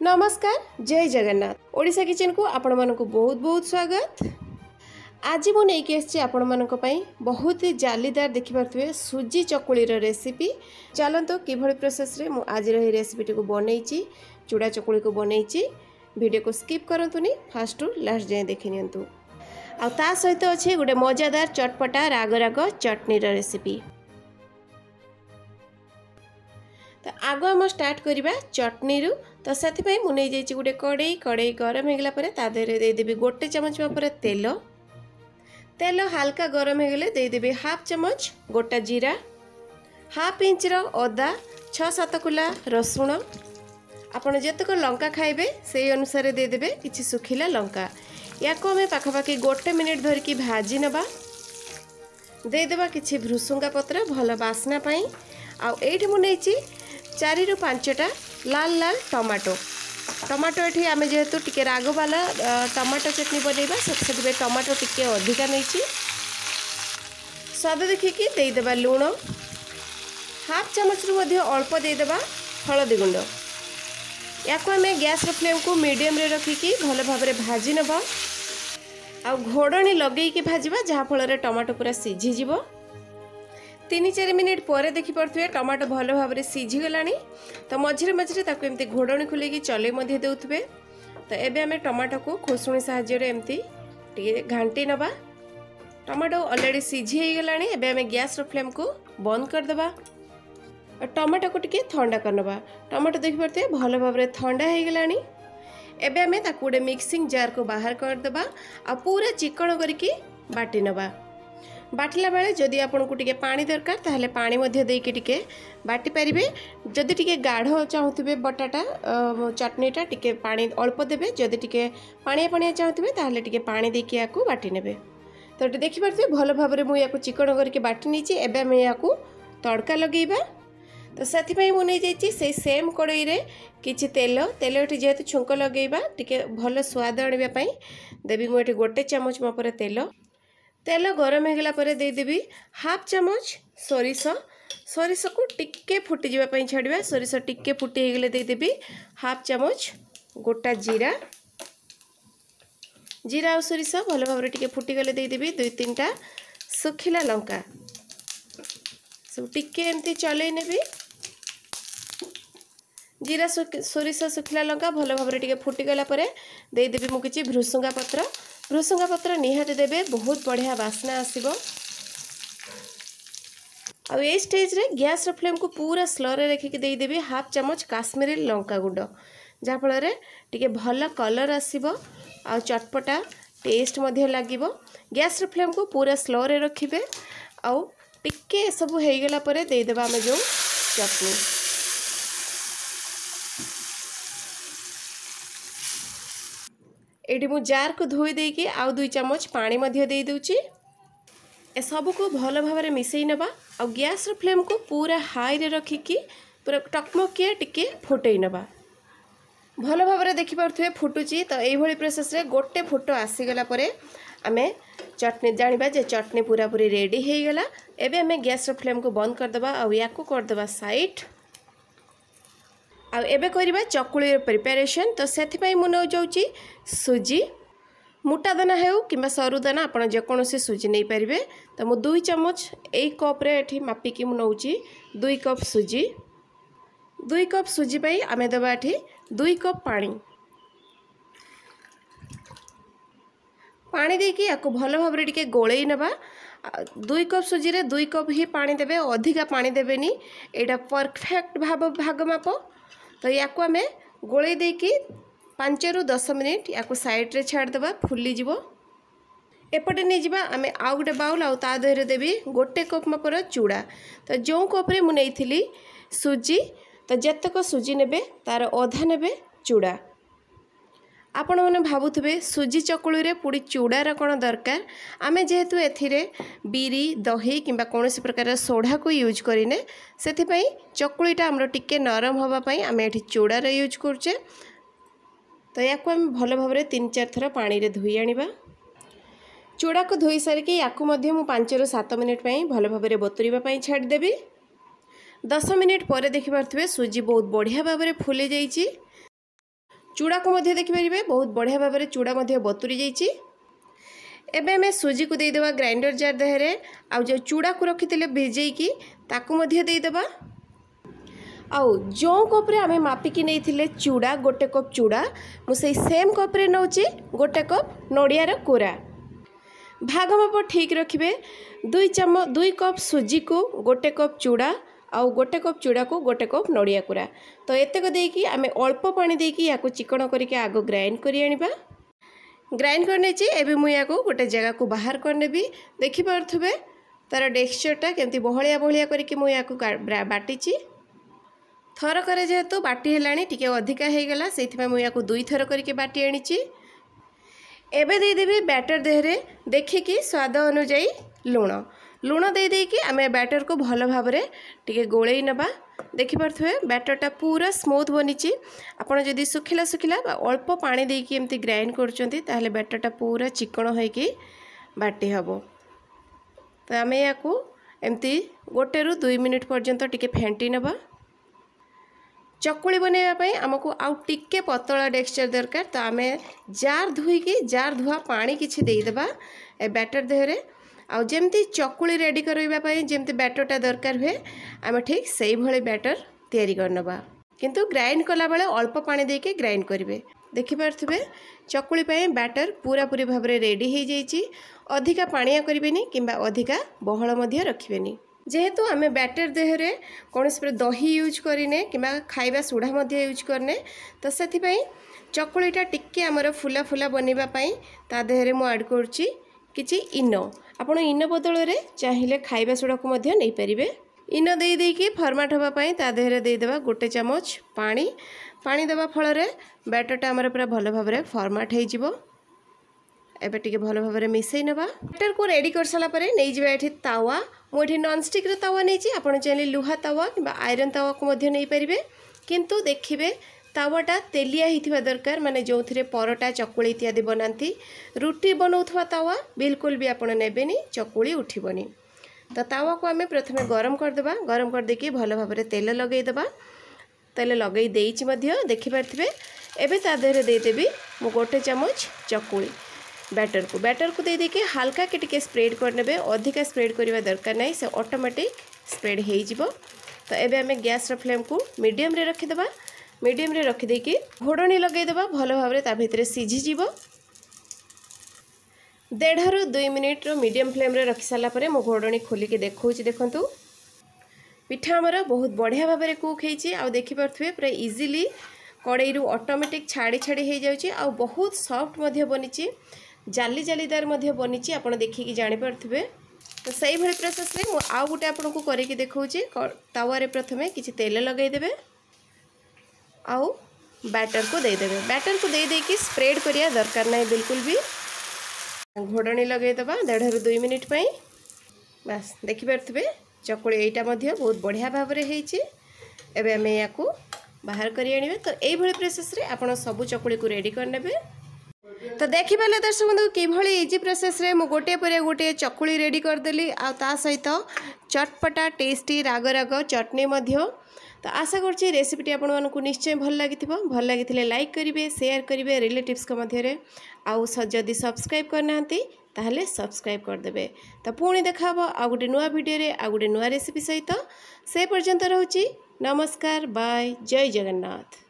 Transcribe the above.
नमस्कार जय जगन्नाथ ओडिशा किचन को आपण मानक बहुत बहुत स्वागत। आज मु नहीं आपण मानक पई बहुत ही जालीदार देखि पारथुए सुजी चकुलीर रेसिपी। चलतो किभଳି प्रोसेस रे मु आज रही रेसिपी को बनैची चूड़ा चकुली को बनैची। वीडियो को स्किप करंतुनी फास्ट टू लास्ट जाए देखि नियंतु। आ ता सहित अछि गुटे मजादार चटपटा राग राग चटनी र रेसिपी। तो आग आम स्टार्ट करवा चटनी रु। तो से मुझे जाइए गोटे कड़े गरम होगला ता देहरे देदेवी गोटे चमच पर तेल तेल हाल्का गरम होगले देदेवी हाफ चमच गोटा जीरा हाफ इंच अदा 6-7 कुला रसुण आपड़ जितक लंका खाइबे से अनुसार देदेवे किसी सुखिला लंका या को आम पाखापाखि गोटे मिनिट धरिकी भाजी नबा देदेवा किसी भृसुंगा पत्र भल बास्ना पाई। आठी मुझे 4 ରୁ 5टा लाल लाल टमाटो ये आम जेहेतु टिके राग वाला टमाटो चटनी बनइबा से टमाटो टिके अधिका नहीं स्वाद देखिकी देदेबा लुण हाफ चमच रु अल्प देदेबा हलदी गुंड या आम गैस फ्लेम को मीडियम रे रखिकी भल भाव भाजी नबा आ घोड़नी लगेकी भाजवा जहाँफल टमाटो पूरा सीझीज 3-4 मिनिट पर देखि पड़े टमाटो भल भाव में सीझीगला। तो मझे मझे एमती घोड़नी खुलेकी चले देउथबे। तो एबे आमे टमाटो को खोसुणी साहाय्य एमती टिके घांटी नबा। टमाटो ऑलरेडी सीझी हो गला। एबे आमे गैस फ्लेम को बंद कर देबा और टमाटो को टिके ठंडा करनबा। टमाटो देखि पड़ते भल भाव में ठंडा हो गला। एबे आमे ताकू गोटे मिक्सिंग जार को बाहर कर देबा आ पूरा चिकन करके बाटी नबा। बाटिला बेले जदि आपको टिके पानी दरकार ताहले पानी मध्य देके टिके बाटी पारिबे। जदि टिके गाढ़ चाहूथिबे बटाटा चटनीटा टिके पानी अल्प देबे। जदि टिके पानिया पानिया चाहूथिबे ताहले टिके पानी देके याकू बाटी नेबे। तो देखि पारथे भल भाव में मु याकू चिकन करके बाटी नीची। एबे हम याकू तड़का लगेइबा। तो साथी पई मु नै जाइछि से सेम कड़ाई रे किछि तेल एठी जेहेतु छुंक लगेइबा टिके भल स्वाद आनिबा पई देबी मु एठी गोटे चमच मापर तेल गरम होगला देदेवी हाफ चमच सोरिष को टिके फुटी जावाई छाड़ा। सोरिष टिके फुटी होगले देदेवी हाफ चमच गोटा जीरा और सोरिष भल भाव में टिके फुटीगले देदेवी 2-3टा सुखिला लंका सब टिके एमती चलई नेबी। जीरा सोरिष सुखिला लंका भल भाव में टिके फुटीगला देदेवी मु किछि भृसुंगा पत्र निहाती देबे बहुत बढ़िया बास्ना आसीबो। आ ए स्टेज रे गैस फ्लेम को पूरा स्लो रे रखिकी देदेवी हाफ चमच काश्मीरी लंका गुंड जहाँ फल टिके भल कलर आसीबो आ चटपटा टेस्ट मध्य लागिबो। गैस फ्लेम को पूरा स्लो रे रखिबे आ टिके सब हो गला परे देदेबा आमे जो चटनी। एटी मु जार को धोई देकी आउ 2 चमच पानी मध्य दे दूची। ए सब को भल भाव में मिसई नबा आ गैस फ्लेम को पूरा हाई रे रखिकी पूरा टकमकिया टिके फुटई नबा। भल भाव में देखि पारथुए फुटुची। तो एई भली प्रोसेस रे गोटे फुट आसीगला परे आमे चटनी जानिबा जे चटनी पूरा पूरी रेडी हो गला। एबे आमे गैस फ्लेम को बंद कर देबा आ याकू कर देबा साइड। आ एबे करिबा चकुली प्रिपरेशन। तो सेथि पई मु न जाउची सुजी मोटा दाना हेउ किंबा सरू दाना आपण जेकोसी सुजी नहीं पारिबे। तो मु 2 चमच ए कप रे एठी मापिकी मु नउची 2 कप सुजी। 2 कप सुजी पई आमे देबा एठी 2 कप पानी देकी याको भल भाव टिके गोलई नबा। 2 कप सुजी रे 2 कप ही पानी देबे अधिका पानी देबेनी एटा परफेक्ट भाग माप। तो याको आमे गोलई देकी 5 ରୁ 10 मिनिट याको साइड रे छाड़ देबा फुली जिवो। एपटे नहीं जिबा आमे आउ गोटे बाउल आ ता देहरे देबी गोटे कप मापर चूड़ा। तो जो कप रे मु नेइथिली सुजी तो जतक सुजी नेबे तार अधा नेबे चूड़ा। आपण मैंने भावुवे सुजी चकुली रे पूरी चूड़ार कौन दरकार। आमे जेहेतु एथिरे बीरी दही किंबा कौन प्रकार सोढ़ा को यूज करें से चकुलीटा आमर टिके नरम हाँपाई आम ये चूड़ार यूज करुचे। तो या भल भाव में 3-4 थर पानी रे धोई आनिबा। चूड़ा को धोई सारिकी या 5 ରୁ 7 मिनिट भल भाव में बतुरीबा छाड़देवी। 10 मिनिट पर देखिपे सुजी बहुत बढ़िया भाव में फुली जाइए। चूड़ा को मध्य देखिपारे बहुत बढ़िया भाव में चूड़ा मध्य बतुरी जाइए। एबे हमें सुजी को देदेबा ग्राइंडर जार देहरे आउ जो चूड़ा को रखी भिजेकी ताकू मध्य देदेबा। आउ जो कप रे आमे मापिकी नहीं चूड़ा गोटे कप चूड़ा मुझे सेम कप रे नौची गोटे कप नड़ियार कोरा। भाग माप ठीक रखिए। 2 कप सुजी को गोटे कप चूड़ा आउ गोटे कप चूड़ा को गोटे कप नड़िया कोरा। तो एतक देकी आमे अल्प पानी देकी याको चिकन करके आगो ग्राइंड करी आनिबा। ग्राइंड करने एबे मु याको गोटे जगह को बाहर करने भी देखि पारथुबे तार टेक्सचरटा केमती बहलिया बहलिया करके मु याको बाटिची। थर करे जेहेतु बाटी हेलानी टिके अधिका हो गला से मु याको 2 थर करके बाटी आनीची। एबे दे देबी बैटर देहरे देखिकी स्वाद अनुଯାयी लुण दे देकी आमे बैटर को भल भाव में टिके गोलई नबा। देखि पारथुबे बैटरटा पूरा स्मूथ बनीची। आपण जदि सुखिला सुखिला अल्प पानी देकी एमती ग्राइंड करचंती ताहले बैटरटा पूरा चिकन होइकी बाटी हबो। तो आमे याकू एमती 1 ରୁ 2 मिनिट पर्यंत टिके फेंटी नबा। चकुली बनवाई आमको आउ टिके पतला टेक्सचर दरकार। तो आमे जार धुआ पानी किछि देदेबा ए बैटर देहरे आउ जेमती चकुली रेडी करवाई जेमती बैटरटा दरकार हुए आमे ठीक से भली बैटर तैयारी करनबा। किंतु ग्राइंड कला बेले अल्प पानी देके ग्राइंड करिवे। देखि पारथुबे चकुली पई बैटर पूरा पूरी भाव में रेडी हो जाइए। अधिका पानिया करिवेनी किंबा अधिका बहळ मध्य रखिवेनी। जेहेतु आमे बैटर देहरे कौन से दही यूज करिने किंबा खाइबा सुढ़ा मध्य यूज करने तो से चकुलीटा टिके आमर फुला फुला बनवा ता देहरे मु ऐड करुच्ची किछि इनो। आपण इनो बदल रे चाहिए खाइबा सुढ़ा को मध्य नहीं पारिबे। इनो दे देकी फर्माट होगा ता देहरे देदेबा 1 चामच पानी। पानी देवा फल बैटरटा आमर पूरा भल भाव में फर्माट हो। एबे टिके भल भाव में मिसई नबा। बैटर को रेडी कर सारा पर नहीं जावा एठी तावा। मुझे नॉनस्टिक तावा नहीं आपड़ चाहिए लुहा तावा कि आयरन तावा को मध्य नहीं पारिबे। किंतु देखिए तावाटा तेलिया ही दरकार माने जो थे परोटा चकुली इत्यादि बनाती। रुटी बनाऊा तावा बिल्कुल भी आपड़ नेबेनी चकुली उठिबनी। तो तावा को आम प्रथमे गरम करदेबा। गरम कर देकी भल भाव में तेल लगेदेबा। तेल लगे देखि पारे एबे ता देहरे देदेबी मु 1 चामच चकुली बैटर को दे देके हल्का के टिके स्प्रेड करने। अधिका स्प्रेड करने दरकार नहीं से ऑटोमेटिक स्प्रेड हो जिवो। तो एबे आमे गैस रो फ्लेम को मीडियम रे रखिदेबा। मीडियम रे रखी देकी घोड़नी लगेदेबा भल भाव में ता भितर सीझी जिवो। 1.5 ରୁ 2 मिनिट मीडियम फ्लेम रे रखि साला परे मो घोड़नी खोलिके देखौछि। देखंतु पिठा हमर बहुत बढ़िया भाव में कुक होइछि। आ देखि पारथुबे पूरा इजीली कड़ाई रु ऑटोमेटिक छाड़ी छाड़ी हो जाउछि। आ बहुत सॉफ्ट मध्य बनिछि जाली जालीदार मध्य बनिछि आपण देखिकी जानि पारथुबे। तो सही भली प्रोसेस रे मु आउ गुटे आपनको करिके देखौछि। तावा रे प्रथमे किछि तेल लगाई देबे आउ बैटर को दे देबे। बैटर को दे देकी स्प्रेड करिया दरकार नहीं बिल्कुल भी। घोड़नी लगे दबा 1.5 ରୁ 2 मिनिट पई बस देखि पारथुबे चकुली एटा मध्य बहुत बढ़िया भाव में होइछि। एबे हमें याकू बाहर करी आनिबे। तो एई भली प्रोसेस रे आपण सब चकुली को रेडी कर नेबे। तो देखि पाले दर्शक बंधु कि भली इजी प्रोसेस रे मु गोटे पर गोटे चकुली रेडी कर देली। आ ता सहित चटपटा टेस्टी राग राग चटनी मध्य। तो आशा करछि रेसिपीटी आपण मानकु निश्चय भल लागिथिबो। भल लागिथिले लाइक करिवे शेयर करिवे रिलेटिव्स के मध्य रे। आउ जदि सब्सक्राइब करनांती ताहले सब्सक्राइब कर देबे। तो पुणी देखाबो आ गोटे नुआ वीडियो रे आ गोटे नुआ रेसिपी सहित। से पर्यंत रहउछि नमस्कार बाय जय जगन्नाथ।